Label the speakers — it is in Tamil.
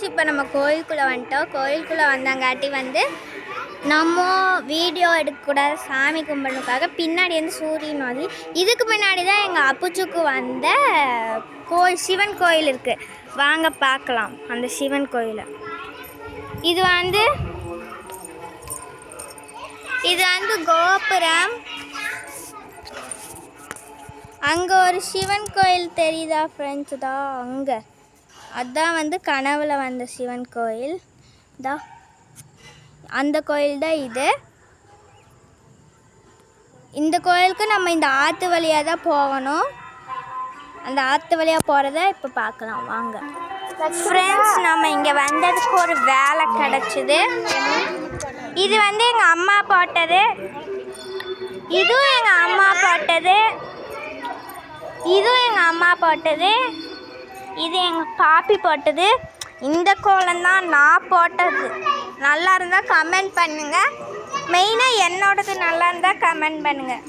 Speaker 1: இப்போ நம்ம கோயிலுக்குள்ளே வந்துட்டோம். கோயிலுக்குள்ளே வந்தாங்காட்டி நம்ம வீடியோ எடுக்கக்கூடாது, சாமி கும்பிட்றதுக்காக பின்னாடி சூரியன் மாதிரி. இதுக்கு முன்னாடி தான் எங்கள் அப்புச்சுக்கு வந்த சிவன் கோயில் இருக்குது. வாங்க பார்க்கலாம் அந்த சிவன் கோயிலை. இது கோபுரம். அங்கே ஒரு சிவன் கோயில் தெரியுதா ஃப்ரெண்ட்ஸ்? தான் அங்கே அதான் கனவுல வந்த சிவன் கோயில் தான். அந்த கோயில் தான் இது. இந்த கோயிலுக்கு நம்ம இந்த ஆற்று வழியாக தான் போகணும். அந்த ஆற்று வழியாக போகிறத இப்போ பார்க்கலாம் வாங்க ஃப்ரெண்ட்ஸ். நம்ம இங்கே வந்ததுக்கு ஒரு வேலை கிடச்சிது. இது எங்கள் அம்மா போட்டது, இதுவும் எங்கள் அம்மா போட்டது, இதுவும் எங்கள் அம்மா போட்டது, இது எங்கள் பாப்பி போட்டது. இந்த கோலம் தான் நான் போட்டது. நல்லா இருந்தால் கமெண்ட் பண்ணுங்கள். மெயினாக என்னோடது நல்லா இருந்தால் கமெண்ட் பண்ணுங்கள்.